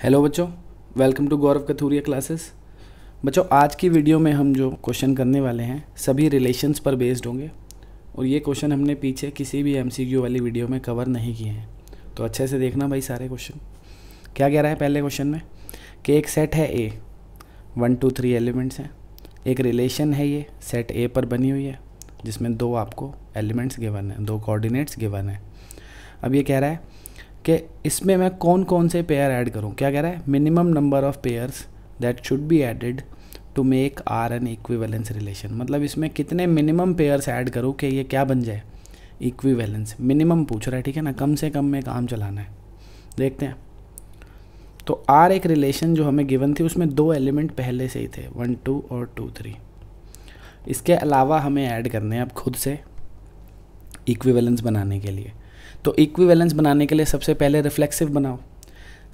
Hello बच्चों, welcome to Gaurav Kathuria classes. बच्चों, आज की वीडियो में हम जो क्वेश्चन करने वाले हैं सभी रिलेशंस पर बेस्ड होंगे और ये क्वेश्चन हमने पीछे किसी भी एमसीक्यू वाली वीडियो में कवर नहीं किए हैं, तो अच्छे से देखना भाई सारे क्वेश्चन। क्या कह रहा है पहले क्वेश्चन में कि एक सेट है ए, 1 2 3 एलिमेंट्स हैं। एक रिलेशन है ये सेट ए पर बनी हुई है जिसमें दो आपको एलिमेंट्स गिवन है, दो कोऑर्डिनेट्स गिवन है। अब ये कह रहा है कि इसमें मैं कौन कौन से पेयर ऐड करूं। क्या कह रहा है, minimum number of pairs that should be added to make R an equivalence relation. मतलब इसमें कितने मिनिमम पेयर्स ऐड करूं कि ये क्या बन जाए, इक्विवेलेंस। मिनिमम पूछ रहा है, ठीक है ना, कम से कम में काम चलाना है। देखते हैं। तो आर एक रिलेशन जो हमें गिवन थी उसमें दो एलिमेंट पहले से ही थे, 1 2 और 2 3। इसके अलावा हमें ऐड करने हैं अब खुद से इक्विवेलेंस बनाने के लिए। तो इक्विवेलेंस बनाने के लिए सबसे पहले रिफ्लेक्सिव बनाओ।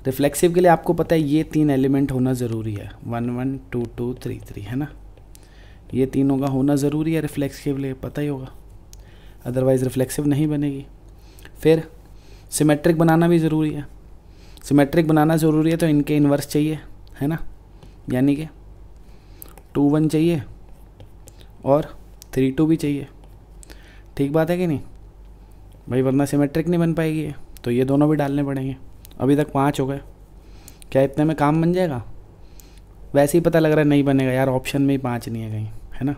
रिफ्लेक्सिव के लिए आपको पता है ये तीन एलिमेंट होना ज़रूरी है, 1 1 2 2 3 3, है ना। ये तीनों का होना ज़रूरी है रिफ्लेक्सिव के लिए, पता ही होगा, अदरवाइज़ रिफ्लेक्सिव नहीं बनेगी। फिर सिमेट्रिक बनाना भी ज़रूरी है। सिमेट्रिक बनाना ज़रूरी है तो इनके इन्वर्स चाहिए, है ना, यानी कि 2 1 चाहिए और 3 2 भी चाहिए। ठीक बात है कि नहीं भाई, वरना सिमेट्रिक नहीं बन पाएगी ये, तो ये दोनों भी डालने पड़ेंगे। अभी तक 5 हो गए, क्या इतने में काम बन जाएगा? वैसे ही पता लग रहा है नहीं बनेगा यार, ऑप्शन में ही 5 नहीं है कहीं, है ना।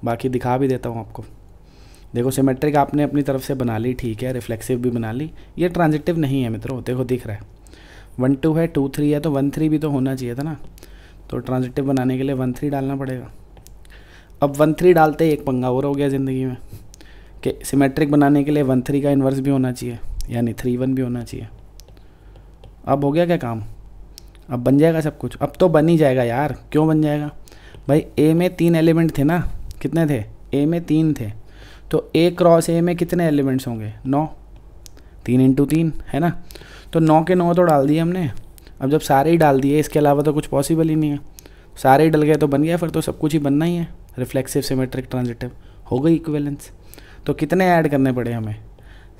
बाकी दिखा भी देता हूँ आपको। देखो सिमेट्रिक आपने अपनी तरफ से बना ली, ठीक है, रिफ्लेक्सिव भी बना ली। ये ट्रांजिटिव नहीं है मित्रों, देखो दिख रहा है 1 2 है, 2 3 है, तो 1 3 भी तो होना चाहिए था ना। तो ट्रांजिटिव बनाने के लिए 1 3 डालना पड़ेगा। अब 1 3 डालते ही एक पंगा और हो गया ज़िंदगी में कि सिमेट्रिक बनाने के लिए 1 3 का इन्वर्स भी होना चाहिए, यानी 3 1 भी होना चाहिए। अब हो गया क्या काम? अब बन जाएगा सब कुछ। अब तो बन ही जाएगा यार, क्यों बन जाएगा भाई? ए में 3 एलिमेंट थे ना, कितने थे? ए में 3 थे, तो ए क्रॉस ए में कितने एलिमेंट्स होंगे? 9, 3 × 3, है ना। तो 9 के 9 तो डाल दिए हमने। अब जब सारे ही डाल दिए, इसके अलावा तो कुछ पॉसिबल ही नहीं है, सारे ही डल गए तो बन गया, फिर तो सब कुछ ही बनना ही है। रिफ्लेक्सिव, सिमेट्रिक, ट्रांजिटिव हो गई इक्विवेलेंस। तो कितने ऐड करने पड़े हमें?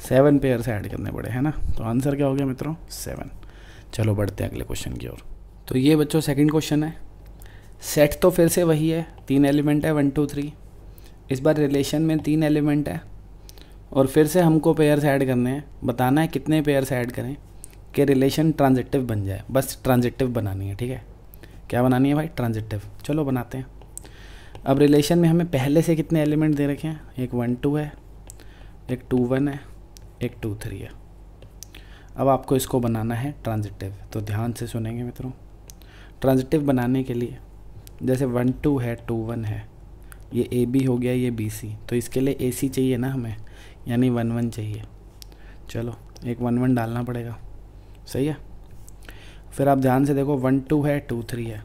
7 पेयर्स ऐड करने पड़े, है ना। तो आंसर क्या हो गया मित्रों? 7। चलो बढ़ते हैं अगले क्वेश्चन की ओर। तो ये बच्चों सेकंड क्वेश्चन है। सेट तो फिर से वही है, 3 एलिमेंट है, 1 2 3। इस बार रिलेशन में 3 एलिमेंट है और फिर से हमको पेयर्स ऐड करने हैं। बताना है कितने पेयर्स ऐड करें कि रिलेशन ट्रांजिटिव बन जाए। बस ट्रांजिटिव बनानी है, ठीक है। क्या बनानी है भाई? ट्रांजिटिव। चलो बनाते हैं। अब रिलेशन में हमें पहले से कितने एलिमेंट दे रखे हैं? एक 1 2 है, एक 2 1 है, एक 2 3 है। अब आपको इसको बनाना है ट्रांजिटिव, तो ध्यान से सुनेंगे मित्रों। ट्रांजिटिव बनाने के लिए जैसे 1 2 है, 2 1 है, ये ए बी हो गया, ये बी सी, तो इसके लिए ए सी चाहिए ना हमें, यानी 1 1 चाहिए। चलो एक 1 1 डालना पड़ेगा, सही है। फिर आप ध्यान से देखो, 1 2 है, 2 3 है,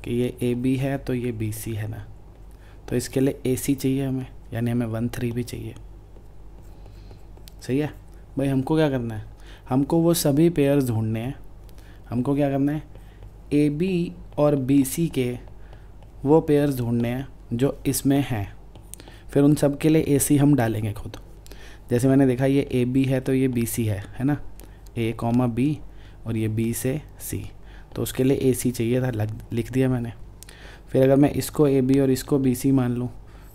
कि ये ए बी है तो ये बी सी है ना, तो इसके लिए ए सी चाहिए हमें, यानी हमें 1 3 भी चाहिए, सही है भाई। हमको क्या करना है? हमको वो सभी पेयर्स ढूंढने हैं। हमको क्या करना है? ए बी और बी सी के वो पेयर्स ढूंढने हैं जो इसमें हैं। फिर उन सब के लिए ए सी हम डालेंगे खुद। जैसे मैंने देखा ये ए बी है तो ये बी सी है ना, ए कॉमा बी, और ये बी से सी, तो उसके लिए ए सी चाहिए था, लिख दिया मैंने। फिर अगर मैं इसको ए बी और इसको बी सी मान लूँ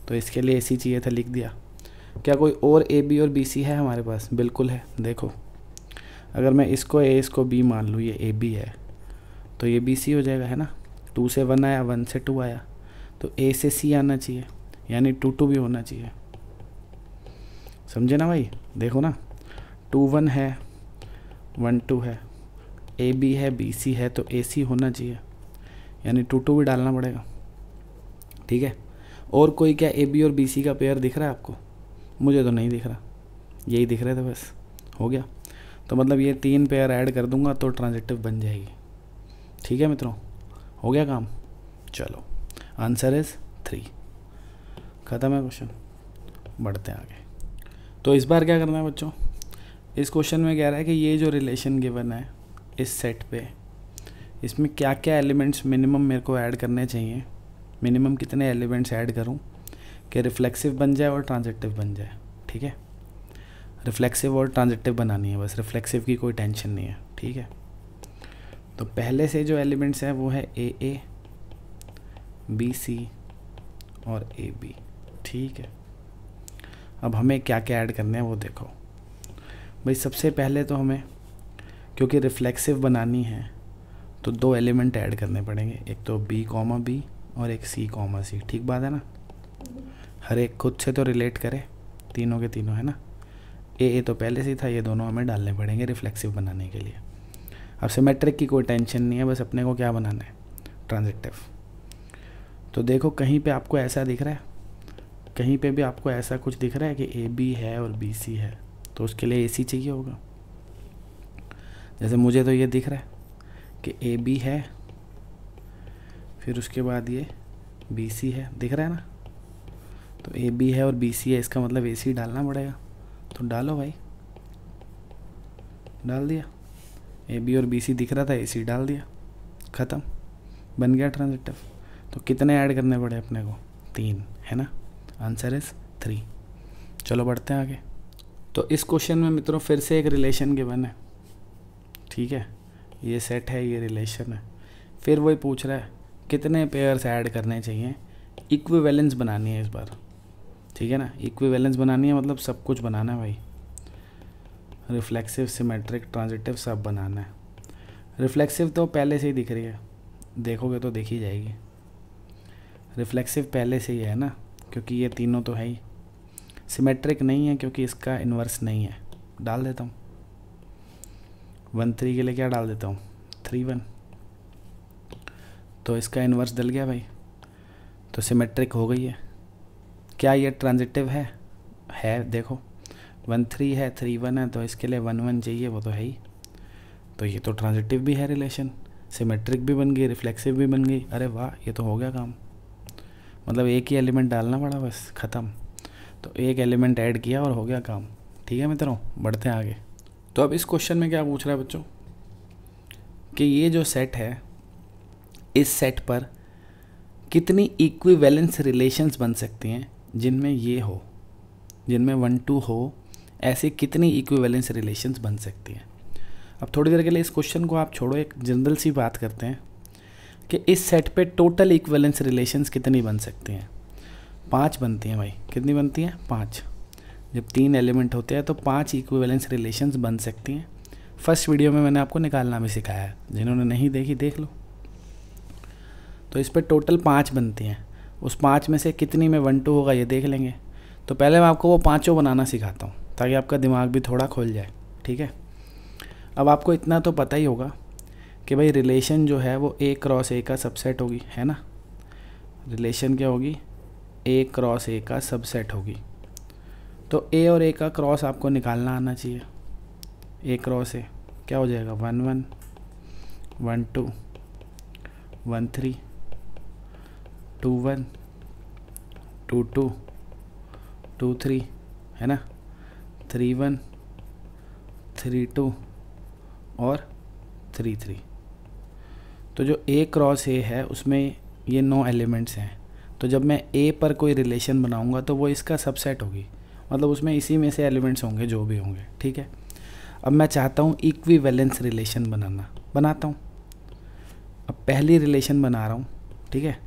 तो इसके लिए ए सी चाहिए था, लिख दिया। क्या कोई और ए बी और बी सी है हमारे पास? बिल्कुल है। देखो अगर मैं इसको ए इसको बी मान लूँ, ये ए बी है तो ये बी सी हो जाएगा, है ना। 2 से 1 आया, 1 से 2 आया, तो ए से सी आना चाहिए, यानी 2 2 भी होना चाहिए। समझे ना भाई? देखो ना, 2 1 है, 1 2 है, ए बी है, बी सी है, तो ए सी होना चाहिए, यानी 2 2 भी डालना पड़ेगा, ठीक है। और कोई क्या ए बी और बी सी का पेयर दिख रहा है आपको? मुझे तो नहीं दिख रहा, यही दिख रहे थे बस। हो गया। तो मतलब ये 3 पेयर ऐड कर दूंगा तो ट्रांजिटिव बन जाएगी, ठीक है मित्रों। हो गया काम। चलो आंसर इज़ 3। ख़त्म है क्वेश्चन, बढ़ते हैं आगे। तो इस बार क्या करना है बच्चों? इस क्वेश्चन में कह रहा है कि ये जो रिलेशन गिवन है इस सेट पे, इसमें क्या क्या एलिमेंट्स मिनिमम मेरे को ऐड करने चाहिए, मिनिमम कितने एलिमेंट्स ऐड करूं कि रिफ्लेक्सिव बन जाए और ट्रांजिटिव बन जाए, ठीक है। रिफ्लेक्सिव और ट्रांजिटिव बनानी है बस, रिफ्लेक्सिव की कोई टेंशन नहीं है, ठीक है। तो पहले से जो एलिमेंट्स हैं वो है ए ए, बी सी और ए बी, ठीक है। अब हमें क्या क्या ऐड करने हैं वो देखो भाई। सबसे पहले तो हमें, क्योंकि रिफ्लेक्सिव बनानी है तो 2 एलिमेंट ऐड करने पड़ेंगे, एक तो बी कॉमा बी और एक सी कॉमा सी, ठीक बात है ना। हर एक खुद से तो रिलेट करे, तीनों के तीनों, है ना। ए तो पहले से ही था, ये दोनों हमें डालने पड़ेंगे रिफ्लेक्सिव बनाने के लिए। अब सिमेट्रिक की कोई टेंशन नहीं है, बस अपने को क्या बनाना है, ट्रांजिटिव। तो देखो कहीं पे आपको ऐसा दिख रहा है, कहीं पे भी आपको ऐसा कुछ दिख रहा है कि ए बी है और बी सी है, तो उसके लिए ए सी चाहिए होगा। जैसे मुझे तो ये दिख रहा है कि ए बी है, फिर उसके बाद ये बी सी है, दिख रहा है ना। तो ए बी है और बी सी है, इसका मतलब ए सी डालना पड़ेगा। तो डालो भाई, डाल दिया। ए बी और बी सी दिख रहा था, ए सी डाल दिया, ख़त्म, बन गया ट्रांजिटिव। तो कितने ऐड करने पड़े अपने को, 3, है ना। Answer is 3। चलो बढ़ते हैं आगे। तो इस क्वेश्चन में मित्रों फिर से एक रिलेशन गिवन है, ठीक है। ये सेट है, ये रिलेशन है। फिर वही पूछ रहा है कितने पेयर्स ऐड करने चाहिए, इक्विवेलेंस बनानी है इस बार, ठीक है ना। इक्विवेलेंस बनानी है मतलब सब कुछ बनाना है भाई, रिफ्लेक्सिव, सिमेट्रिक, ट्रांजिटिव सब बनाना है। रिफ्लेक्सिव तो पहले से ही दिख रही है, देखोगे तो दिख ही जाएगी। रिफ्लेक्सिव पहले से ही है ना, क्योंकि ये तीनों तो है ही। सिमेट्रिक नहीं है क्योंकि इसका इन्वर्स नहीं है, डाल देता हूँ 1 3 के लिए क्या डाल देता हूँ 3 1, तो इसका इन्वर्स डल गया भाई, तो सिमेट्रिक हो गई है। क्या ये ट्रांजिटिव है देखो 1 3 है, 3 1 है, तो इसके लिए 1 1 चाहिए, वो तो है ही। तो ये तो ट्रांजिटिव भी है रिलेशन, सिमेट्रिक भी बन गई, रिफ्लेक्सिव भी बन गई। अरे वाह, ये तो हो गया काम। मतलब एक ही एलिमेंट डालना पड़ा, बस ख़त्म। तो एक एलिमेंट ऐड किया और हो गया काम, ठीक है मित्रों। बढ़ते हैं आगे। तो अब इस क्वेश्चन में क्या पूछ रहा है बच्चों कि ये जो सेट है, इस सेट पर कितनी इक्विवेलेंस रिलेशंस बन सकती हैं जिनमें ये हो, जिनमें 1 2 हो, ऐसे कितनी इक्विवेलेंस रिलेशंस बन सकती हैं। अब थोड़ी देर के लिए इस क्वेश्चन को आप छोड़ो, एक जनरल सी बात करते हैं कि इस सेट पे टोटल इक्विवेलेंस रिलेशंस कितनी बन सकती हैं। 5 बनती हैं भाई। कितनी बनती हैं, 5। जब 3 एलिमेंट होते हैं तो 5 इक्विवेलेंस रिलेशंस बन सकती हैं। फर्स्ट वीडियो में मैंने आपको निकालना भी सिखाया है, जिन्होंने नहीं देखी देख लो। तो इस पर टोटल 5 बनती हैं, उस 5 में से कितनी में 1 2 होगा ये देख लेंगे। तो पहले मैं आपको वो 5 बनाना सिखाता हूँ ताकि आपका दिमाग भी थोड़ा खुल जाए, ठीक है। अब आपको इतना तो पता ही होगा कि भाई रिलेशन जो है वो A क्रॉस A का सबसेट होगी, है ना। रिलेशन क्या होगी, A क्रॉस A का सबसेट होगी। तो A और A का क्रॉस आपको निकालना आना चाहिए। A क्रॉस A क्या हो जाएगा, 1 1 1 2 1 3 2 1 2 2 2 3, है ना। 3 1 3 2 और 3 3। तो जो A क्रॉस A है उसमें ये 9 एलिमेंट्स हैं। तो जब मैं A पर कोई रिलेशन बनाऊंगा तो वो इसका सबसेट होगी, मतलब उसमें इसी में से एलिमेंट्स होंगे जो भी होंगे, ठीक है। अब मैं चाहता हूँ इक्विवेलेंस रिलेशन बनाता हूँ। अब पहली रिलेशन बना रहा हूँ, ठीक है।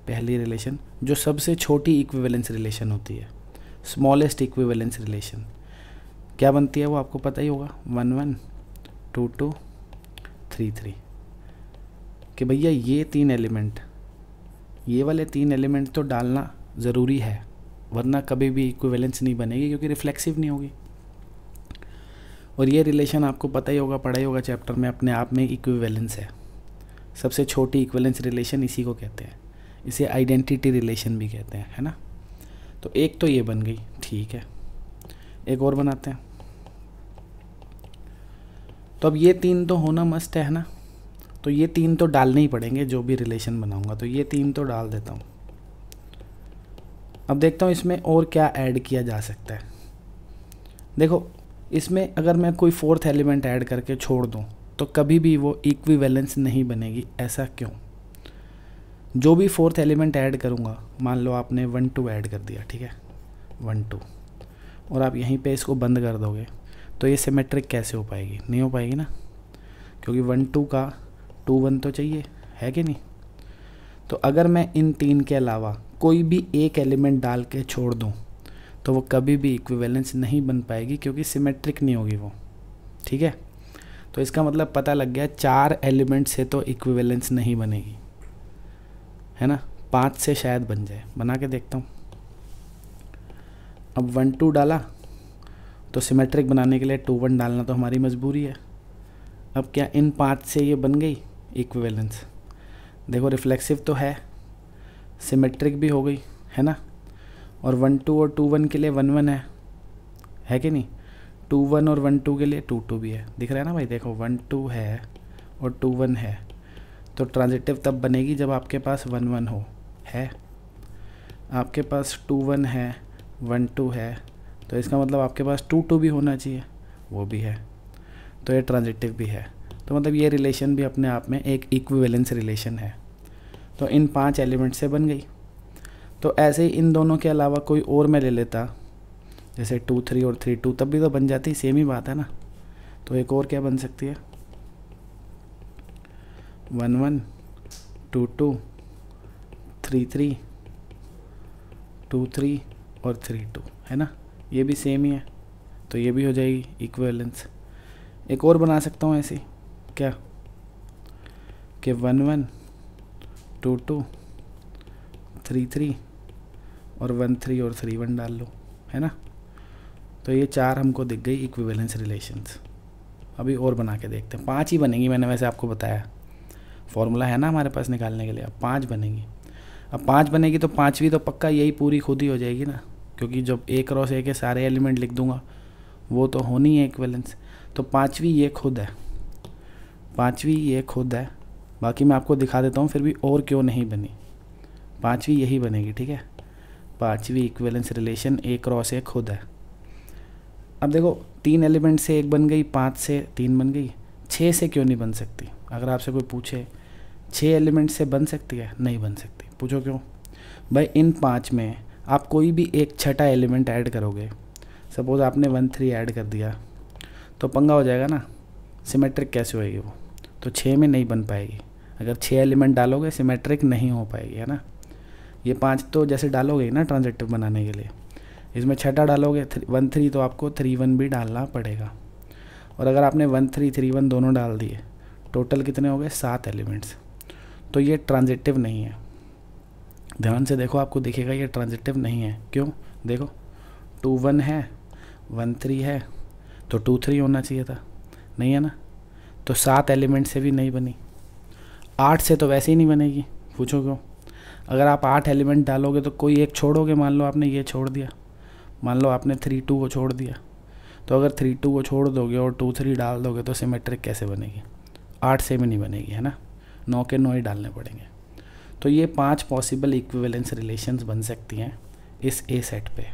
पहली रिलेशन जो सबसे छोटी इक्विवेलेंस रिलेशन होती है, स्मॉलेस्ट इक्विवेलेंस रिलेशन क्या बनती है वो आपको पता ही होगा, 1 1 2 2 3 3। कि भैया ये 3 एलिमेंट, ये वाले 3 एलिमेंट तो डालना ज़रूरी है, वरना कभी भी इक्विवेलेंस नहीं बनेगी क्योंकि रिफ्लेक्सिव नहीं होगी। और ये रिलेशन आपको पता ही होगा, पढ़ा ही होगा चैप्टर में, अपने आप में इक्विवेलेंस है। सबसे छोटी इक्विवेलेंस रिलेशन इसी को कहते हैं, इसे आइडेंटिटी रिलेशन भी कहते हैं, है ना। तो एक तो ये बन गई, ठीक है। एक और बनाते हैं। तो अब ये 3 तो होना मस्ट है ना, तो ये 3 तो डालने ही पड़ेंगे जो भी रिलेशन बनाऊंगा, तो ये 3 तो डाल देता हूँ। अब देखता हूँ इसमें और क्या ऐड किया जा सकता है। देखो इसमें अगर मैं कोई 4th एलिमेंट ऐड करके छोड़ दूँ तो कभी भी वो इक्विवेलेंस नहीं बनेगी। ऐसा क्यों? जो भी 4th एलिमेंट ऐड करूँगा, मान लो आपने 1 2 ऐड कर दिया, ठीक है, 1 2, और आप यहीं पे इसको बंद कर दोगे तो ये सिमेट्रिक कैसे हो पाएगी? नहीं हो पाएगी ना, क्योंकि 1 2 का 2 1 तो चाहिए, है कि नहीं। तो अगर मैं इन 3 के अलावा कोई भी एक एलिमेंट डाल के छोड़ दूं तो वो कभी भी इक्विवेलेंस नहीं बन पाएगी, क्योंकि सिमेट्रिक नहीं होगी वो, ठीक है। तो इसका मतलब पता लग गया 4 एलिमेंट से तो इक्विवेलेंस नहीं बनेगी, है ना। 5 से शायद बन जाए, बना के देखता हूँ। अब 1 2 डाला तो सिमेट्रिक बनाने के लिए 2 1 डालना तो हमारी मजबूरी है। अब क्या इन 5 से ये बन गई इक्विवेलेंस। देखो रिफ्लेक्सिव तो है, सिमेट्रिक भी हो गई, है ना। और 1 2 और 2 1 के लिए 1 1 है कि नहीं। 2 1 और 1 2 के लिए 2 2 भी है, दिख रहा है ना भाई। देखो 1 2 है और 2 1 है, तो ट्रांजिटिव तब बनेगी जब आपके पास 1 1 हो। है आपके पास 2 1 है, 1 2 है, तो इसका मतलब आपके पास 2 2 भी होना चाहिए, वो भी है, तो ये ट्रांजिटिव भी है। तो मतलब ये रिलेशन भी अपने आप में एक इक्विवेलेंस रिलेशन है। तो इन 5 एलिमेंट से बन गई। तो ऐसे ही इन दोनों के अलावा कोई और मैं ले लेता, जैसे 2 3 और 3 2, तब भी तो बन जाती, सेम ही बात है ना। तो एक और क्या बन सकती है, 1 1 2 2 3 3 2 3 और 3 2, है ना। ये भी सेम ही है, तो ये भी हो जाएगी इक्विवेलेंस। एक और बना सकता हूँ ऐसी, क्या कि 1 1 2 2 3 3 और 1 3 और 3 1 डाल लो, है ना। तो ये 4 हमको दिख गई इक्विवेलेंस रिलेशंस। अभी और बना के देखते हैं। 5 ही बनेंगी, मैंने वैसे आपको बताया, फॉर्मूला है ना हमारे पास निकालने के लिए। अब 5 बनेंगी। अब 5 बनेगी तो 5वीं तो पक्का यही पूरी खुद ही हो जाएगी ना, क्योंकि जब A क्रॉस A के सारे एलिमेंट लिख दूंगा वो तो होनी है इक्विवेलेंस। तो 5वीं ये खुद है, 5वीं ये खुद है। बाकी मैं आपको दिखा देता हूँ फिर भी और क्यों नहीं बनी। 5वीं यही बनेगी, ठीक है। 5वीं equivalence relation A cross A खुद है। अब देखो 3 एलिमेंट से 1 बन गई, 5 से 3 बन गई, 6 से क्यों नहीं बन सकती। अगर आपसे कोई पूछे 6 एलिमेंट से बन सकती है, नहीं बन सकती। पूछो क्यों। भाई इन 5 में आप कोई भी एक छठा एलिमेंट ऐड करोगे, सपोज आपने 1 3 ऐड कर दिया, तो पंगा हो जाएगा ना, सिमेट्रिक कैसे होएगी वो। तो 6 में नहीं बन पाएगी। अगर 6 एलिमेंट डालोगे सिमेट्रिक नहीं हो पाएगी, है ना। ये 5 तो जैसे डालोगे ना ट्रांजिटिव बनाने के लिए, इसमें छठा डालोगे 1 3, तो आपको 3 1 भी डालना पड़ेगा। और अगर आपने 1 3 3 1 दोनों डाल दिए, टोटल कितने हो गए, 7 एलिमेंट्स। तो ये ट्रांजिटिव नहीं है। ध्यान से देखो, आपको दिखेगा ये ट्रांजिटिव नहीं है। क्यों, देखो 2 1 है, 1 3 है, तो 2 3 होना चाहिए था, नहीं है ना। तो 7 एलिमेंट से भी नहीं बनी, 8 से तो वैसे ही नहीं बनेगी। पूछो क्यों। अगर आप 8 एलिमेंट डालोगे तो कोई एक छोड़ोगे, मान लो आपने ये छोड़ दिया, मान लो आपने 3 2 को छोड़ दिया, तो अगर 3 2 को छोड़ दोगे और 2 3 डाल दोगे तो सिमेट्रिक कैसे बनेगी, 8 से भी नहीं बनेगी, है ना। 9 के 9 ही डालने पड़ेंगे। तो ये 5 पॉसिबल इक्विवेलेंस रिलेशंस बन सकती हैं इस ए सेट पे।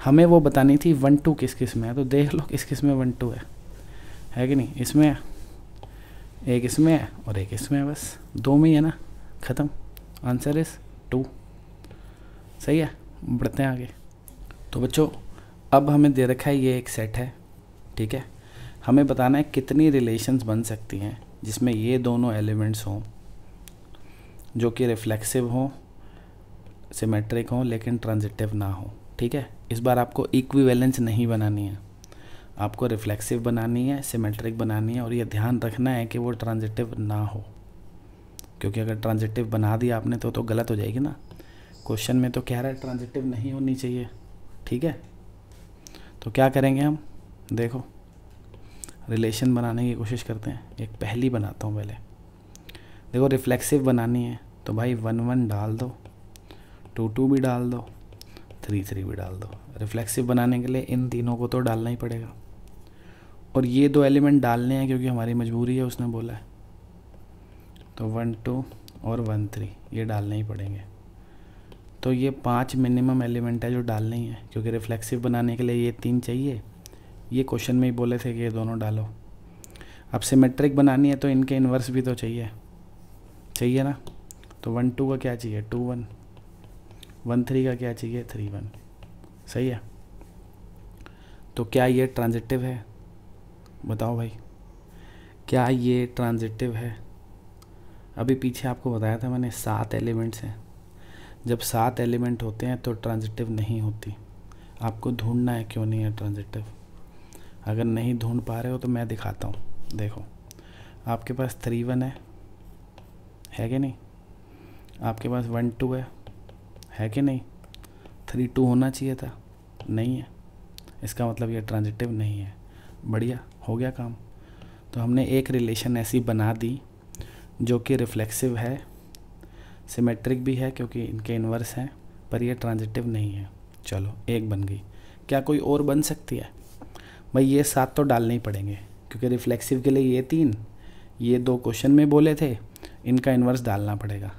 हमें वो बतानी थी 1 2 किस किस में है, तो देख लो किस किस में 1 2 है कि नहीं। इसमें है, एक इसमें है और एक इसमें है, बस 2 में ही है ना, ख़त्म। Answer is 2। सही है, बढ़ते हैं आगे। तो बच्चों अब हमें दे रखा है ये एक सेट है, ठीक है। हमें बताना है कितनी रिलेशंस बन सकती हैं जिसमें ये दोनों एलिमेंट्स हों, जो कि रिफ्लेक्सिव हों, सिमेट्रिक हों, लेकिन ट्रांजिटिव ना हो, ठीक है। इस बार आपको इक्विवेलेंस नहीं बनानी है, आपको रिफ्लेक्सिव बनानी है, सिमेट्रिक बनानी है, और ये ध्यान रखना है कि वो ट्रांजिटिव ना हो, क्योंकि अगर ट्रांजिटिव बना दिया आपने तो गलत हो जाएगी ना। क्वेश्चन में तो कह रहा है ट्रांजिटिव नहीं होनी चाहिए, ठीक है। तो क्या करेंगे हम, देखो रिलेशन बनाने की कोशिश करते हैं। एक पहली बनाता हूँ पहले। देखो रिफ्लेक्सिव बनानी है तो भाई 1 1 डाल दो, 2 2 भी डाल दो, 3 3 भी डाल दो। रिफ्लेक्सिव बनाने के लिए इन तीनों को तो डालना ही पड़ेगा, और ये 2 एलिमेंट डालने हैं क्योंकि हमारी मजबूरी है, उसने बोला है। तो 1 2 और 1 3 ये डालने ही पड़ेंगे। तो ये 5 मिनिमम एलिमेंट है जो डालने ही है, क्योंकि रिफ्लेक्सिव बनाने के लिए ये 3 चाहिए। ये क्वेश्चन में ही बोले थे कि ये दोनों डालो। अब सिमेट्रिक बनानी है तो इनके इन्वर्स भी तो चाहिए ना। तो 1 2 का क्या चाहिए, 2 1, 1 3 का क्या चाहिए, 3 1। सही है। तो क्या ये ट्रांजिटिव है, बताओ भाई, क्या ये ट्रांजिटिव है। अभी पीछे आपको बताया था मैंने 7 एलिमेंट्स हैं। जब 7 एलिमेंट होते हैं तो ट्रांजिटिव नहीं होती। आपको ढूंढना है क्यों नहीं है ट्रांजिटिव। अगर नहीं ढूंढ पा रहे हो तो मैं दिखाता हूँ। देखो आपके पास 3 1 है कि नहीं, आपके पास 1 2 है कि नहीं, 3 2 होना चाहिए था, नहीं है, इसका मतलब ये ट्रांजिटिव नहीं है। बढ़िया हो गया काम। तो हमने एक रिलेशन ऐसी बना दी जो कि रिफ्लेक्सिव है, सिमेट्रिक भी है क्योंकि इनके इन्वर्स हैं, पर ये ट्रांजिटिव नहीं है। चलो एक बन गई। क्या कोई और बन सकती है? भाई ये 7 तो डालने ही पड़ेंगे क्योंकि रिफ्लेक्सिव के लिए ये 3, ये 2 क्वेश्चन में बोले थे, इनका इन्वर्स डालना पड़ेगा।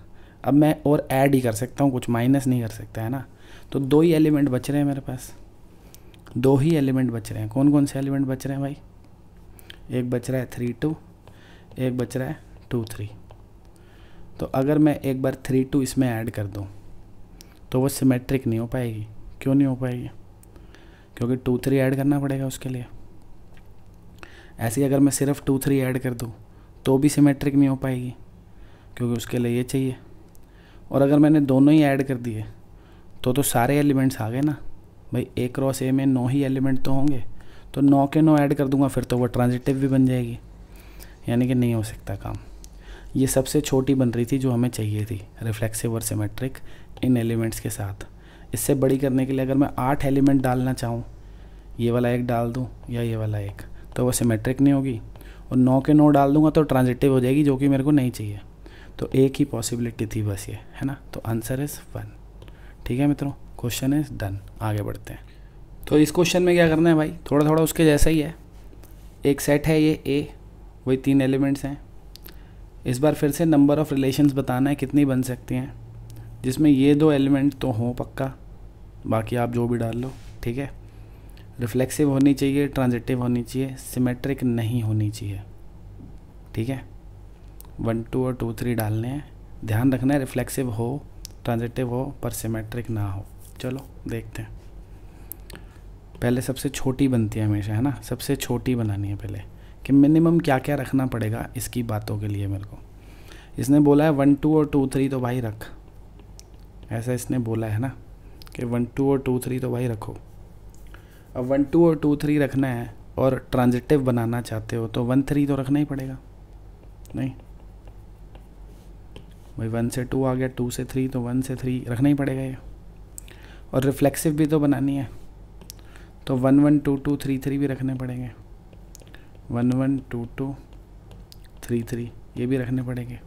अब मैं और ऐड ही कर सकता हूँ, कुछ माइनस नहीं कर सकता है ना। तो 2 ही एलिमेंट बच रहे हैं मेरे पास, 2 ही एलिमेंट बच रहे हैं। कौन कौन से एलिमेंट बच रहे हैं भाई? एक बच रहा है 3 2, एक बच रहा है 2 3। तो अगर मैं एक बार 3 2 इसमें ऐड कर दूं तो वो सिमेट्रिक नहीं हो पाएगी। क्यों नहीं हो पाएगी? क्योंकि 2 3 ऐड करना पड़ेगा उसके लिए। ऐसे ही अगर मैं सिर्फ 2 3 ऐड कर दूं तो भी सिमेट्रिक नहीं हो पाएगी क्योंकि उसके लिए ये चाहिए। और अगर मैंने दोनों ही ऐड कर दिए तो सारे एलिमेंट्स आ गए ना भाई। A क्रॉस A में 9 ही एलिमेंट तो होंगे, तो 9 के 9 ऐड कर दूंगा फिर तो वो ट्रांजिटिव भी बन जाएगी। यानी कि नहीं हो सकता काम। ये सबसे छोटी बन रही थी जो हमें चाहिए थी, रिफ्लेक्सिव और सिमेट्रिक इन एलिमेंट्स के साथ। इससे बड़ी करने के लिए अगर मैं 8 एलिमेंट डालना चाहूँ, ये वाला एक डाल दूँ या ये वाला एक, तो वो सिमेट्रिक नहीं होगी। और 9 के 9 डाल दूँगा तो ट्रांजिटिव हो जाएगी, जो कि मेरे को नहीं चाहिए। तो एक ही पॉसिबिलिटी थी बस ये, है ना। तो आंसर इज़ 1। ठीक है मित्रों, क्वेश्चन इज़ डन। आगे बढ़ते हैं। तो इस क्वेश्चन में क्या करना है भाई, थोड़ा थोड़ा उसके जैसा ही है। एक सेट है ये A, वही 3 एलिमेंट्स हैं। इस बार फिर से नंबर ऑफ़ रिलेशंस बताना है कितनी बन सकती हैं, जिसमें ये 2 एलिमेंट तो हों पक्का, बाकी आप जो भी डाल लो। ठीक है, रिफ्लेक्सिव होनी चाहिए, ट्रांजिटिव होनी चाहिए, सिमेट्रिक नहीं होनी चाहिए। ठीक है, 1 2 और 2 3 डालने हैं। ध्यान रखना है रिफ्लेक्सिव हो, ट्रांजिटिव हो, पर सिमेट्रिक ना हो। चलो देखते हैं। पहले सबसे छोटी बनती है हमेशा, है ना। सबसे छोटी बनानी है पहले कि मिनिमम क्या क्या रखना पड़ेगा इसकी बातों के लिए मेरे को। इसने बोला है 1 2 और 2 3 तो भाई रख, ऐसा इसने बोला है ना कि 1 2 और 2 3 तो भाई रखो। अब 1 2 और 2 3 रखना है और ट्रांजिटिव बनाना चाहते हो तो 1 3 तो रखना ही पड़ेगा। नहीं भाई, 1 से 2 आ गया, 2 से 3 तो 1 से 3 रखना ही पड़ेगा ये। और रिफ्लेक्सिव भी तो बनानी है तो 1 1 2 2 3 3 भी रखने पड़ेंगे। 1 1 2 2 3 3 ये भी रखने पड़ेंगे।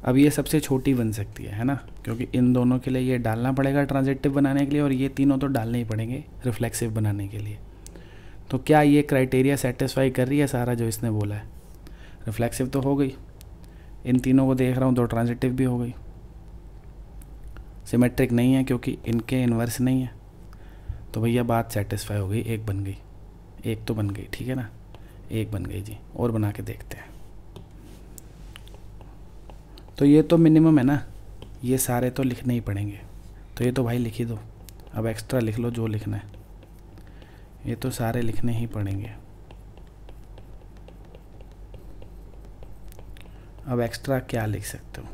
अब ये सबसे छोटी बन सकती है ना, क्योंकि इन दोनों के लिए ये डालना पड़ेगा ट्रांजिटिव बनाने के लिए, और ये तीनों तो डालने ही पड़ेंगे रिफ्लेक्सिव बनाने के लिए। तो क्या ये क्राइटेरिया सेटिस्फाई कर रही है सारा जो इसने बोला है? रिफ्लेक्सिव तो हो गई, इन तीनों को देख रहा हूँ तो ट्रांजिटिव भी हो गई। सिमेट्रिक नहीं है क्योंकि इनके इन्वर्स नहीं है। तो भैया बात सेटिस्फाई हो गई, एक बन गई, एक तो बन गई। ठीक है ना, एक बन गई जी। और बना के देखते हैं। तो ये तो मिनिमम है ना, ये सारे तो लिखने ही पड़ेंगे। तो ये तो भाई लिख ही दो, अब एक्स्ट्रा लिख लो जो लिखना है, ये तो सारे लिखने ही पड़ेंगे। अब एक्स्ट्रा क्या लिख सकते हो?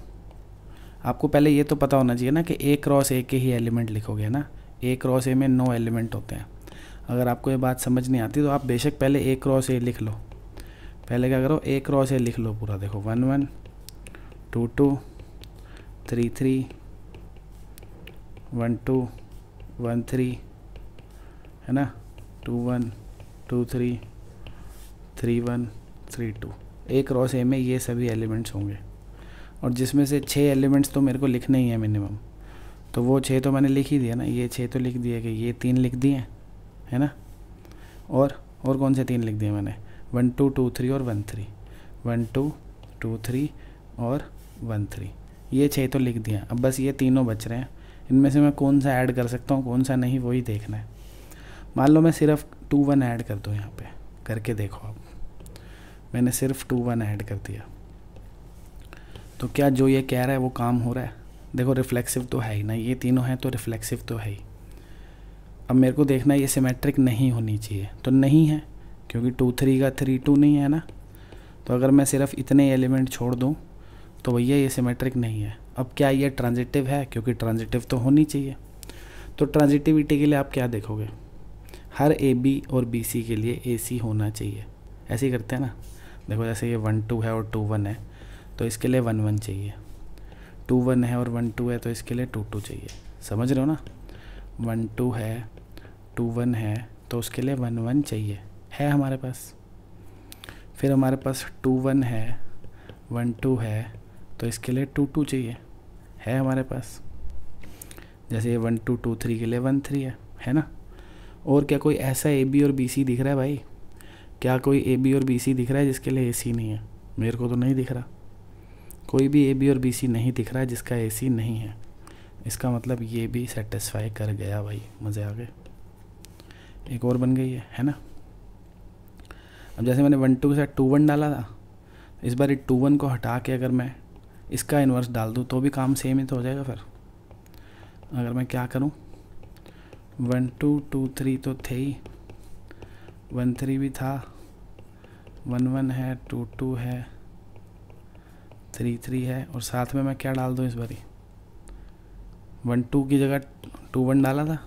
आपको पहले ये तो पता होना चाहिए ना कि A क्रॉस A के ही एलिमेंट लिखोगे ना। A क्रॉस A में 9 एलिमेंट होते हैं। अगर आपको ये बात समझ नहीं आती तो आप बेशक पहले A क्रॉस A लिख लो। पहले क्या करो, A क्रॉस A लिख लो पूरा। देखो 1 1 2 2 3 3 1 2 1 3, है ना, 2 1 2 3 3 1 3 2। A क्रॉस A में ये सभी एलिमेंट्स होंगे, और जिसमें से 6 एलिमेंट्स तो मेरे को लिखने ही है मिनिमम। तो वो 6 तो मैंने लिख ही दिया ना, ये 6 तो लिख दिए कि ये 3 लिख दिए, है ना। और कौन से 3 लिख दिए मैंने? 1 2 2 3 और 1 3, 1 2 2 3 और 1 3, ये 6 तो लिख दिया। अब बस ये तीनों बच रहे हैं, इनमें से मैं कौन सा ऐड कर सकता हूँ कौन सा नहीं, वही देखना है। मान लो मैं सिर्फ 2 1 ऐड कर दूँ, यहाँ पे करके देखो आप। मैंने सिर्फ 2 1 ऐड कर दिया, तो क्या जो ये कह रहा है वो काम हो रहा है? देखो रिफ्लेक्सिव तो है ही ना, ये तीनों हैं तो रिफ्लेक्सिव तो है ही। अब मेरे को देखना है ये सिमेट्रिक नहीं होनी चाहिए, तो नहीं है क्योंकि 2 3 का 3 2 नहीं है ना। तो अगर मैं सिर्फ इतने एलिमेंट छोड़ दूँ तो भैया ये सिमेट्रिक नहीं है। अब क्या ये ट्रांजिटिव है, क्योंकि ट्रांजिटिव तो होनी चाहिए। तो ट्रांजिटिविटी के लिए आप क्या देखोगे, हर ए बी और बी सी के लिए ए सी होना चाहिए। ऐसे ही करते हैं ना, देखो जैसे ये 1 2 है और 2 1 है तो इसके लिए 1 1 चाहिए, 2 1 है और 1 2 है तो इसके लिए 2 2 चाहिए। समझ रहे हो ना, 1 2 है 2 1 है तो उसके लिए 1 1 चाहिए, है हमारे पास। फिर हमारे पास 2 1 है 1 2 है तो इसके लिए 2 2 चाहिए, है हमारे पास। जैसे ये 1 2 2 3 के लिए 1 3 है ना। और क्या कोई ऐसा ए बी और बी सी दिख रहा है भाई, क्या कोई ए बी और बी सी दिख रहा है जिसके लिए ए सी नहीं है? मेरे को तो नहीं दिख रहा, कोई भी ए बी और बी सी नहीं दिख रहा है जिसका ए सी नहीं है। इसका मतलब ये भी सेटिस्फाई कर गया भाई, मज़े आ गए। एक और बन गई है ना। अब जैसे मैंने 1 2 के साथ 2 1 डाला था, इस बार 2 1 को हटा के अगर मैं इसका इन्वर्स डाल दूँ तो भी काम सेम ही तो हो जाएगा। फिर अगर मैं क्या करूँ, 1 2 2 3 तो थे ही, 1 3 भी था, 1 1 है 2 2 है 3 3 है, और साथ में मैं क्या डाल दूँ इस बारी, 1 2 की जगह 2 1 डाला था,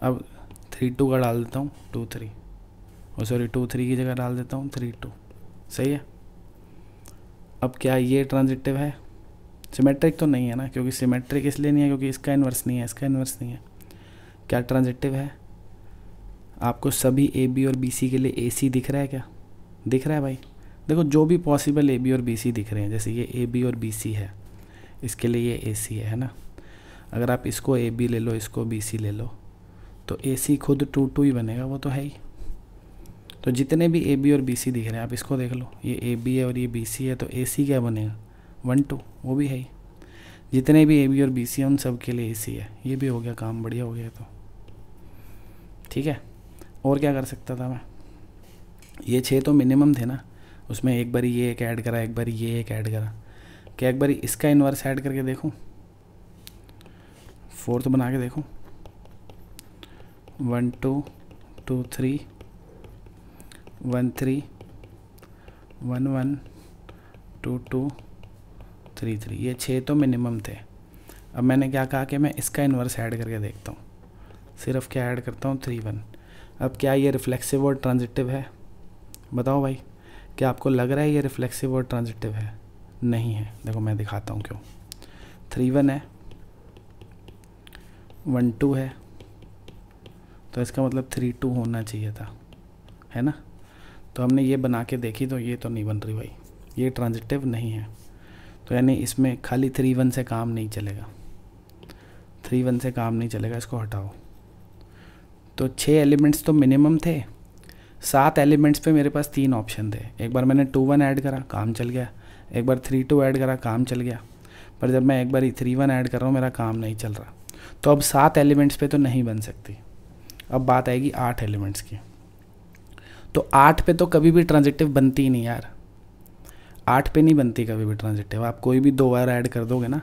अब 3 2 का डाल देता हूँ 2 3, और सॉरी 2 3 की जगह डाल देता हूँ 3 2। सही है। अब क्या ये ट्रांजिटिव है? सिमेट्रिक तो नहीं है ना, क्योंकि सिमेट्रिक इसलिए नहीं है क्योंकि इसका इन्वर्स नहीं है, इसका इन्वर्स नहीं है। क्या ट्रांजिटिव है? आपको सभी ए बी और बी सी के लिए ए सी दिख रहा है? क्या दिख रहा है भाई? देखो जो भी पॉसिबल ए बी और बी सी दिख रहे हैं, जैसे ये ए बी और बी सी है, इसके लिए ये ए सी है ना। अगर आप इसको ए बी ले लो, इसको बी सी ले लो, तो ए सी खुद 2 2 ही बनेगा, वो तो है ही। तो जितने भी ए बी और बी सी दिख रहे हैं, आप इसको देख लो, ये ए बी है और ये बी सी है, तो ए सी क्या बनेगा 1 2, वो भी है ही। जितने भी ए बी और बी सी हैं उन सब के लिए ए सी है। ये भी हो गया काम, बढ़िया हो गया। तो ठीक है। और क्या कर सकता था मैं, ये 6 तो मिनिमम थे ना, उसमें एक बारी ये एक ऐड करा, एक बारी ये एक ऐड करा, क्या एक बारी इसका इन्वर्स ऐड करके देखूं, 4th बना के देखूं, 1 2 2 3 1 3 1 1 2 2 3 3, ये 6 तो मिनिमम थे। अब मैंने क्या कहा कि मैं इसका इन्वर्स ऐड करके देखता हूँ, सिर्फ क्या ऐड करता हूँ 3 1। अब क्या ये रिफ्लेक्सिव और ट्रांजिटिव है? बताओ भाई, क्या आपको लग रहा है ये रिफ्लेक्सिव और ट्रांजिटिव है? नहीं है। देखो मैं दिखाता हूँ क्यों। 3 1 है, 1 2 है, तो इसका मतलब 3 2 होना चाहिए था, है ना। तो हमने ये बना के देखी तो ये तो नहीं बन रही भाई, ये ट्रांजिटिव नहीं है। तो यानी इसमें खाली 3 1 से काम नहीं चलेगा, 3 1 से काम नहीं चलेगा, इसको हटाओ। तो 6 एलिमेंट्स तो मिनिमम थे, 7 एलिमेंट्स पे मेरे पास 3 ऑप्शन थे। एक बार मैंने 2 1 ऐड करा, काम चल गया। एक बार 3 2 ऐड करा, काम चल गया। पर जब मैं एक बार 3 1 ऐड कर रहा हूँ, मेरा काम नहीं चल रहा। तो अब 7 एलिमेंट्स पे तो नहीं बन सकती। अब बात आएगी 8 एलिमेंट्स की। तो 8 पे तो कभी भी ट्रांजिटिव बनती ही नहीं यार, 8 पे नहीं बनती कभी भी ट्रांजिटिव। आप कोई भी 2 बार ऐड कर दोगे ना,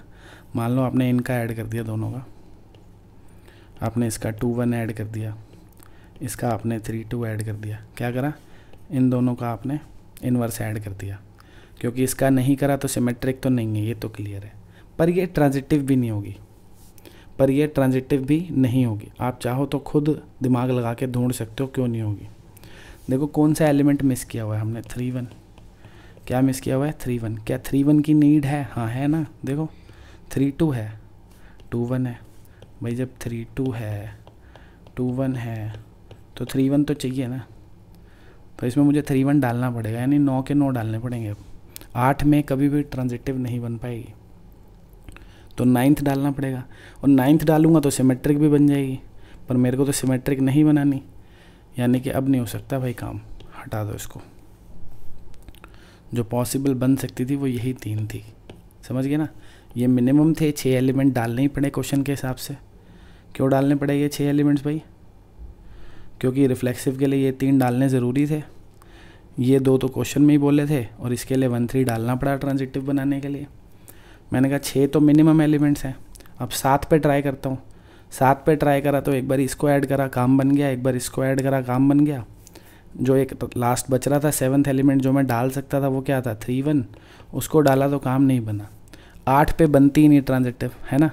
मान लो आपने इनका ऐड कर दिया, दोनों का, आपने इसका 2 1 ऐड कर दिया, इसका आपने 3 2 ऐड कर दिया, क्या करा, इन दोनों का आपने इन्वर्स ऐड कर दिया। क्योंकि इसका नहीं करा तो सिमेट्रिक तो नहीं है, ये तो क्लियर है। पर ये ट्रांजिटिव भी नहीं होगी, पर ये ट्रांजिटिव भी नहीं होगी। आप चाहो तो खुद दिमाग लगा के ढूंढ सकते हो क्यों नहीं होगी। देखो कौन सा एलिमेंट मिस किया हुआ है हमने, 3 1। क्या मिस किया हुआ है? 3 1। क्या 3 1 की नीड है? हाँ है ना। देखो 3 2 है, 2 1 है भाई। जब 3 2 है, 2 1 है, तो 3 1 तो चाहिए ना। तो इसमें मुझे 3 1 डालना पड़ेगा, यानी 9 के 9 डालने पड़ेंगे। अब 8 में कभी भी ट्रांजिटिव नहीं बन पाएगी, तो 9th डालना पड़ेगा। और 9th डालूंगा तो सिमेट्रिक भी बन जाएगी, पर मेरे को तो सिमेट्रिक नहीं बनानी, यानी कि अब नहीं हो सकता भाई काम, हटा दो इसको। जो पॉसिबल बन सकती थी वो यही 3 थी, समझ गए ना। ये मिनिमम थे, 6 एलिमेंट डालने ही पड़े क्वेश्चन के हिसाब से। क्यों डालने पड़े ये 6 एलिमेंट्स भाई? क्योंकि रिफ्लेक्सिव के लिए ये 3 डालने ज़रूरी थे। ये 2 तो क्वेश्चन में ही बोले थे, और इसके लिए 1 3 डालना पड़ा ट्रांजिटिव बनाने के लिए। मैंने कहा 6 तो मिनिमम एलिमेंट्स हैं। अब 7 पे ट्राई करता हूँ। 7 पे ट्राई करा तो एक बार इसको ऐड करा, काम बन गया। एक बार इसको ऐड करा, काम बन गया। जो एक लास्ट बच रहा था 7th एलिमेंट जो मैं डाल सकता था वो क्या था 3 1, उसको डाला तो काम नहीं बना। 8 पे बनती ही नहीं ट्रांजिटिव, है ना।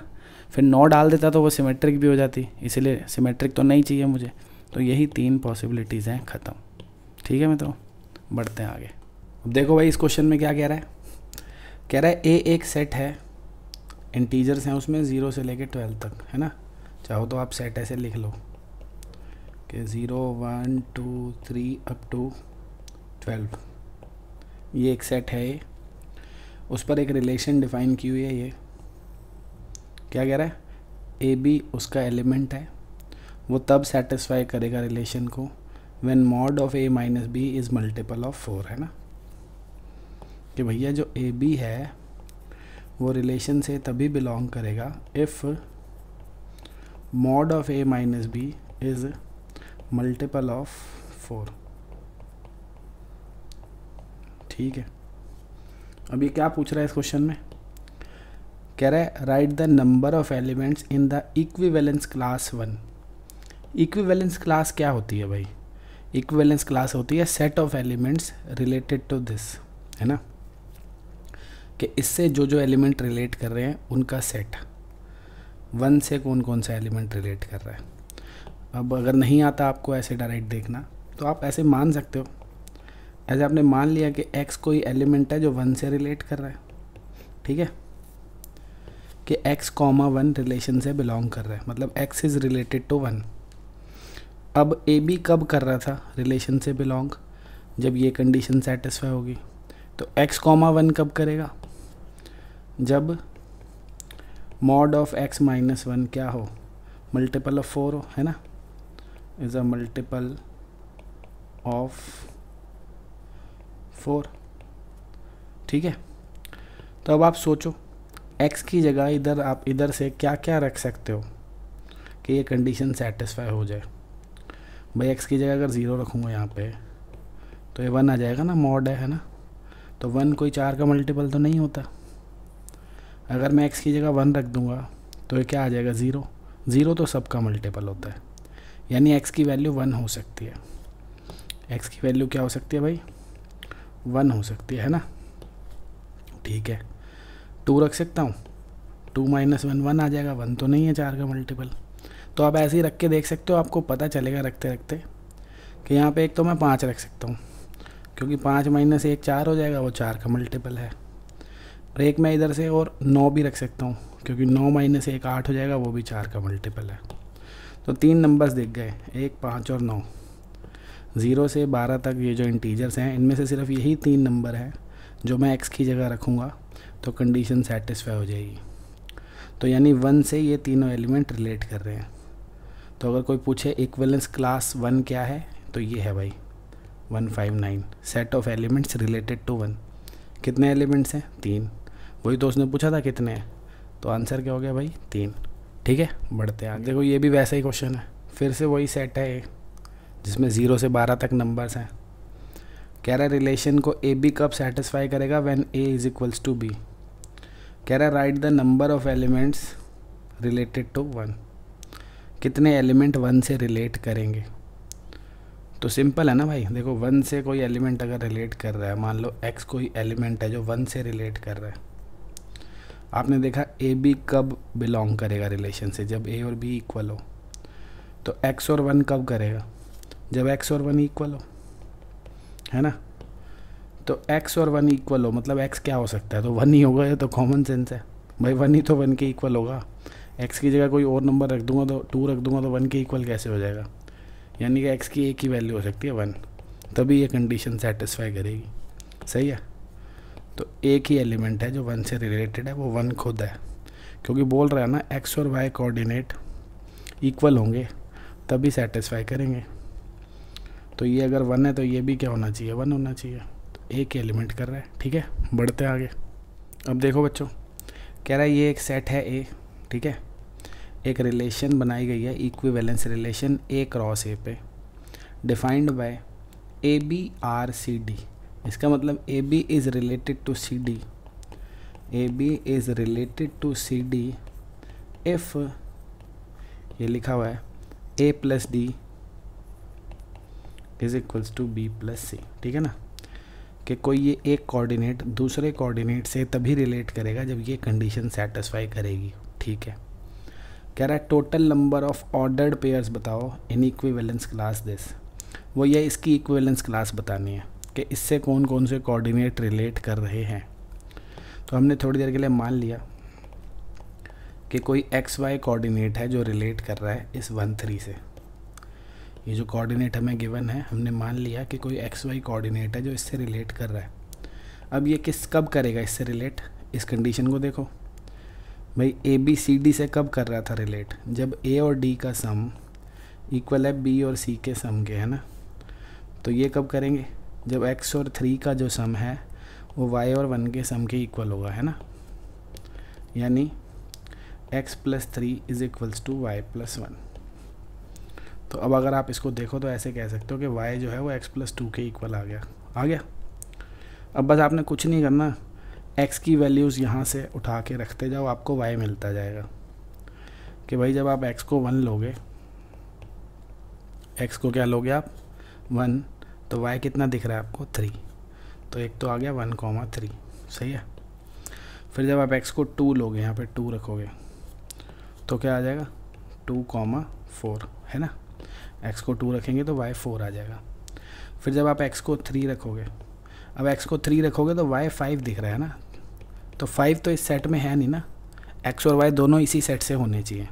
फिर 9 डाल देता तो वो सिमेट्रिक भी हो जाती, इसीलिए सिमेट्रिक तो नहीं चाहिए मुझे। तो यही 3 पॉसिबिलिटीज़ हैं, ख़त्म। ठीक है मित्रों, बढ़ते हैं आगे। अब देखो भाई इस क्वेश्चन में क्या कह रहा है। कह रहा है ए एक सेट है, इंटीजर्स हैं उसमें 0 से लेके 12 तक, है ना। चाहो तो आप सेट ऐसे लिख लो कि 0 1 2 3 अप टू 12, ये एक सेट है। ये उस पर एक रिलेशन डिफाइन की हुई है। ये क्या कह रहा है, ए बी उसका एलिमेंट है, वो तब सेटिस्फाई करेगा रिलेशन को when mod of a minus b is multiple of 4, है ना। कि भैया जो ए बी है वो रिलेशन से तभी बिलोंग करेगा if mod of a minus b is multiple of 4। ठीक है, अब ये क्या पूछ रहा है इस क्वेश्चन में। कह रहा है write the number of elements in the equivalence class 1। Equivalence class क्या होती है भाई, इक्विवेलेंस क्लास होती है set of elements related to this, है ना। कि इससे जो जो एलिमेंट रिलेट कर रहे हैं उनका सेट। 1 से कौन कौन सा एलिमेंट रिलेट कर रहा है। अब अगर नहीं आता आपको ऐसे डायरेक्ट देखना तो आप ऐसे मान सकते हो, ऐसे आपने मान लिया कि x कोई एलिमेंट है जो 1 से रिलेट कर रहा है। ठीक है, कि x, 1 रिलेशन से बिलोंग कर रहा है, मतलब x इज़ रिलेटेड टू 1। अब ए बी कब कर रहा था रिलेशन से बिलोंग, जब ये कंडीशन सेटिस्फाई होगी। तो x, 1 कब करेगा, जब मॉड ऑफ x माइनस 1 क्या हो, मल्टीपल ऑफ 4 हो, है ना, इज़ अ मल्टीपल ऑफ 4। ठीक है, तो अब आप सोचो x की जगह इधर आप इधर से क्या क्या रख सकते हो कि ये कंडीशन सेटिस्फाई हो जाए। भाई x की जगह अगर 0 रखूँगा यहाँ पे तो ये 1 आ जाएगा ना, मॉड है ना। तो 1 कोई 4 का मल्टीपल तो नहीं होता। अगर मैं x की जगह 1 रख दूँगा तो ये क्या आ जाएगा 0। 0 तो सबका मल्टीपल होता है, यानी x की वैल्यू 1 हो सकती है। x की वैल्यू क्या हो सकती है भाई, 1 हो सकती है ना। ठीक है, 2 रख सकता हूँ, 2 माइनस 1 1 आ जाएगा, 1 तो नहीं है 4 का मल्टीपल। तो आप ऐसे ही रख के देख सकते हो, आपको पता चलेगा रखते रखते कि यहाँ पे एक तो मैं 5 रख सकता हूँ, क्योंकि 5 माइनस 1 4 हो जाएगा, वो 4 का मल्टीपल है। और एक मैं इधर से और 9 भी रख सकता हूँ, क्योंकि 9 माइनस 1 8 हो जाएगा, वो भी 4 का मल्टीपल है। तो 3 नंबर्स दिख गए, 1 5 और 9। 0 से 12 तक ये जो इंटीजर्स हैं इनमें से सिर्फ यही 3 नंबर हैं जो मैं x की जगह रखूँगा तो कंडीशन सेटिस्फाई हो जाएगी। तो यानी 1 से ये तीनों एलिमेंट रिलेट कर रहे हैं। तो अगर कोई पूछे इक्विवेलेंस क्लास 1 क्या है, तो ये है भाई 159, set of elements related to 1। कितने एलिमेंट्स हैं, 3। वही तो उसने पूछा था कितने हैं, तो आंसर क्या हो गया भाई 3। ठीक है, बढ़ते हैं आगे। देखो ये भी वैसा ही क्वेश्चन है, फिर से वही सेट है जिसमें 0 से 12 तक नंबर्स हैं। कह रहा है रिलेशन को ए बी कब सेटिस्फाई करेगा, when a is equals to b. कह रहा है write the number of elements related to 1। कितने एलिमेंट 1 से रिलेट करेंगे। तो सिंपल है ना भाई, देखो 1 से कोई एलिमेंट अगर रिलेट कर रहा है, मान लो x कोई एलिमेंट है जो 1 से रिलेट कर रहा है। आपने देखा ए बी कब बिलोंग करेगा रिलेशन से, जब a और b इक्वल हो। तो x और 1 कब करेगा, जब x और 1 इक्वल हो, है ना। तो x और 1 इक्वल हो मतलब x क्या हो सकता है, तो 1 ही होगा। ये तो कॉमन सेंस है भाई, 1 ही तो 1 के इक्वल होगा। x की जगह कोई और नंबर रख दूंगा तो 2 रख दूंगा तो 1 के इक्वल कैसे हो जाएगा। यानी कि x की एक ही वैल्यू हो सकती है 1, तभी ये कंडीशन सेटिस्फाई करेगी। सही है, तो एक ही एलिमेंट है जो 1 से रिलेटेड है, वो 1 खुद है, क्योंकि बोल रहा है ना x और y कोऑर्डिनेट इक्वल होंगे तभी सेटिस्फाई करेंगे। तो ये अगर 1 है तो ये भी क्या होना चाहिए, 1 होना चाहिए। तो एक ही एलिमेंट कर रहा है। ठीक है, बढ़ते आगे। अब देखो बच्चों, कह रहा है ये एक सेट है A, ठीक है। एक रिलेशन बनाई गई है, equivalence relation A cross A पे, defined by A B R C D. इसका मतलब A B is related to C D, A B is related to C D if, ये लिखा हुआ है A plus D is equals to B plus C, ठीक है ना, कि कोई ये एक कोऑर्डिनेट दूसरे कोऑर्डिनेट से तभी रिलेट करेगा जब ये कंडीशन सेटिस्फाई करेगी, ठीक है। कह रहा है total number of ordered pairs बताओ इन इक्विवेलेंस क्लास दिस, वो ये इसकी इक्विवेलेंस क्लास बतानी है कि इससे कौन कौन से कोऑर्डिनेट रिलेट कर रहे हैं। तो हमने थोड़ी देर के लिए मान लिया कि कोई एक्स वाई कोऑर्डिनेट है जो रिलेट कर रहा है इस 1 3 से। ये जो कोऑर्डिनेट हमें गिवन है हमने मान लिया कि कोई एक्स वाई कोऑर्डिनेट है जो इससे रिलेट कर रहा है। अब ये कब करेगा इससे रिलेट, इस कंडीशन को देखो भाई, ए बी सी डी से कब कर रहा था रिलेट, जब ए और डी का सम इक्वल है बी और सी के सम के, है ना। तो ये कब करेंगे, जब x और 3 का जो सम है वो y और 1 के सम के इक्वल होगा, है ना, यानी x plus 3 is equals to y plus 1। तो अब अगर आप इसको देखो तो ऐसे कह सकते हो कि y जो है वो x प्लस 2 के इक्वल आ गया। अब बस आपने कुछ नहीं करना, x की वैल्यूज़ यहाँ से उठा के रखते जाओ, आपको y मिलता जाएगा। कि भाई जब आप x को 1 लोगे, x को क्या लोगे आप 1, तो y कितना दिख रहा है आपको 3, तो एक तो आ गया 1,3, सही है। फिर जब आप x को 2 लोगे, यहाँ पे 2 रखोगे तो क्या आ जाएगा 2,4, है ना, x को 2 रखेंगे तो y 4 आ जाएगा। फिर जब आप x को 3 रखोगे, अब x को 3 रखोगे तो y 5 दिख रहा है ना, तो 5 तो इस सेट में है नहीं ना, x और y दोनों इसी सेट से होने चाहिए,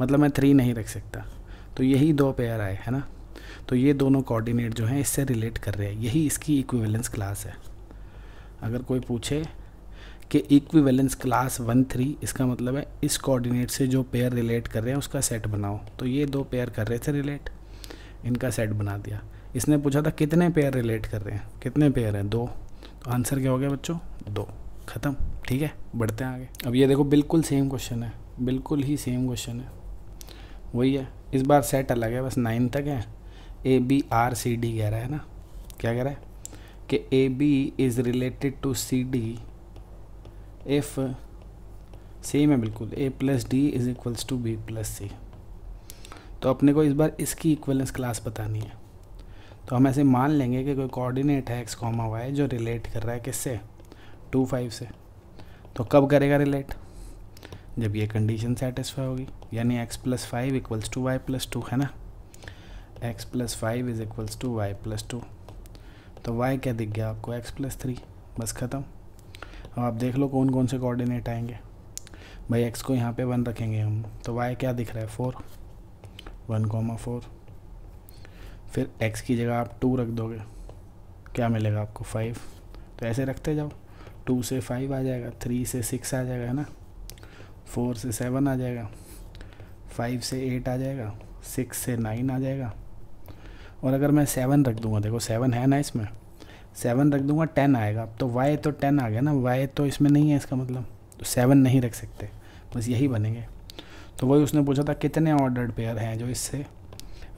मतलब मैं 3 नहीं रख सकता। तो यही 2 पेयर आए, है ना, तो ये दोनों कोऑर्डिनेट जो हैं इससे रिलेट कर रहे हैं, यही इसकी इक्विवेलेंस क्लास है। अगर कोई पूछे कि इक्विवेलेंस क्लास 1 3, इसका मतलब है इस कोऑर्डिनेट से जो पेयर रिलेट कर रहे हैं उसका सेट बनाओ। तो ये 2 पेयर कर रहे थे रिलेट, इनका सेट बना दिया। इसने पूछा था कितने पेयर रिलेट कर रहे हैं, कितने पेयर हैं 2, तो आंसर क्या हो गया बच्चों 2, ख़त्म, ठीक है। बढ़ते हैं आगे। अब ये देखो बिल्कुल सेम क्वेश्चन है, बिल्कुल ही सेम क्वेश्चन है, वही है, इस बार सेट अलग है, बस 9 तक है। A B R C D कह रहा है ना, क्या कह रहा है कि A B is related to C D if, same है बिल्कुल, A plus D is equals to B plus C. तो अपने को इस बार इसकी इक्विवेलेंस क्लास बतानी है। तो हम ऐसे मान लेंगे कि कोई कोऑर्डिनेट है x, y जो रिलेट कर रहा है किससे 2 5 से। तो कब करेगा रिलेट, जब ये कंडीशन सेटिस्फाई होगी, यानी x plus 5 equals to y plus 2, है ना, x plus 5 is equals to y plus 2। तो y क्या दिख गया आपको x प्लस 3, बस ख़त्म। अब आप देख लो कौन कौन से कोऑर्डिनेट आएंगे। भाई x को यहाँ पे 1 रखेंगे हम, तो y क्या दिख रहा है 4, 1,4। फिर x की जगह आप 2 रख दोगे, क्या मिलेगा आपको 5। तो ऐसे रखते जाओ, 2 से 5 आ जाएगा, 3 से 6 आ जाएगा, है ना, 4 से 7 आ जाएगा, 5 से 8 आ जाएगा, 6 से 9 आ जाएगा। और अगर मैं 7 रख दूंगा, देखो 7 है ना इसमें, 7 रख दूंगा 10 आएगा। तो y तो 10 आ गया ना, y तो इसमें नहीं है, इसका मतलब तो 7 नहीं रख सकते, बस यही बनेंगे। तो वही उसने पूछा था कितने ऑर्डर्ड पेयर हैं जो इससे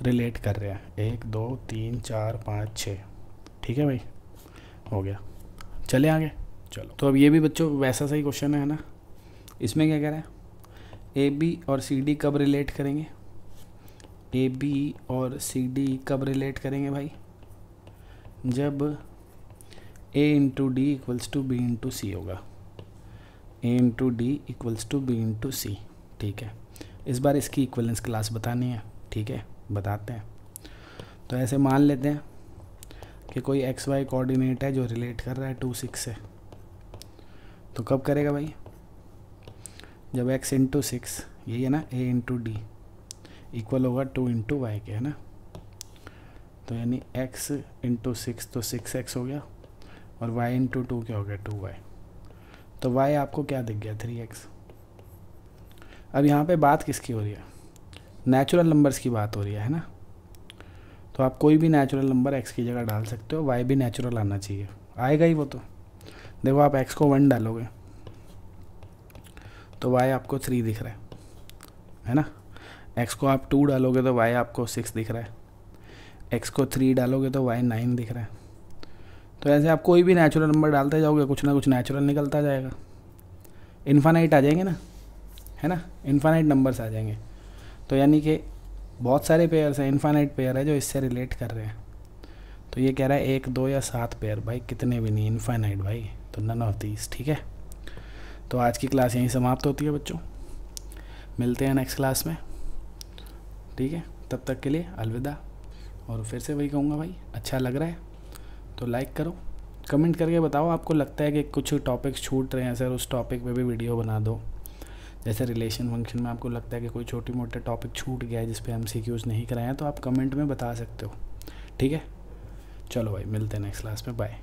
रिलेट कर रहे हैं, 1 2 3 4 5 6, ठीक है भाई, हो गया। चले आगे, चलो। तो अब ये भी बच्चों वैसा सही क्वेश्चन है ना, इसमें क्या कह रहा है, ए बी और सी डी कब रिलेट करेंगे, ए बी और सी डी कब रिलेट करेंगे भाई, जब a into D equals to B into C होगा, a into D equals to B into C, ठीक है। इस बार इसकी इक्विवेलेंस क्लास बतानी है, ठीक है, बताते हैं। तो ऐसे मान लेते हैं कि कोई एक्स वाई कोऑर्डिनेट है जो रिलेट कर रहा है 2 6 से। तो कब करेगा भाई, जब x इंटू 6, यही है ना, a इंटू डी इक्वल होगा 2 इंटू वाई के, है ना। तो यानी x इंटू 6 तो 6x हो गया, और y इंटू 2 क्या हो गया 2y। तो y आपको क्या दिख गया 3x। अब यहाँ पे बात किसकी हो रही है, नेचुरल नंबर्स की बात हो रही है ना। तो आप कोई भी नेचुरल नंबर x की जगह डाल सकते हो, y भी नेचुरल आना चाहिए, आएगा ही वो। तो देखो आप x को 1 डालोगे तो y आपको 3 दिख रहा है ना, x को आप 2 डालोगे तो y आपको 6 दिख रहा है, x को 3 डालोगे तो y 9 दिख रहा है। तो ऐसे आप कोई भी नेचुरल नंबर डालते जाओगे, कुछ ना कुछ नेचुरल निकलता जाएगा, इन्फानाइट आ जाएंगे ना, है ना, इन्फानाइट नंबर्स आ जाएंगे। तो यानी कि बहुत सारे पेयर्स हैं, इन्फानाइट पेयर है जो इससे रिलेट कर रहे हैं, तो ये कह रहा है 1, 2 या 7 पेयर, भाई कितने भी नहीं, इनफाइनाइट भाई, तो नन ऑफ दीज। ठीक है, तो आज की क्लास यहीं समाप्त होती है बच्चों, मिलते हैं नेक्स्ट क्लास में। ठीक है, तब तक के लिए अलविदा। और फिर से वही कहूँगा भाई, अच्छा लग रहा है तो लाइक करो, कमेंट करके बताओ आपको लगता है कि कुछ टॉपिक्स छूट रहे हैं सर, उस टॉपिक पे भी वीडियो बना दो। जैसे रिलेशन फंक्शन में आपको लगता है कि कोई छोटी मोटे टॉपिक छूट गया है जिस पे MCQs नहीं कराए हैं, तो आप कमेंट में बता सकते हो। ठीक है, चलो भाई मिलते हैं नेक्स्ट क्लास में, बाय।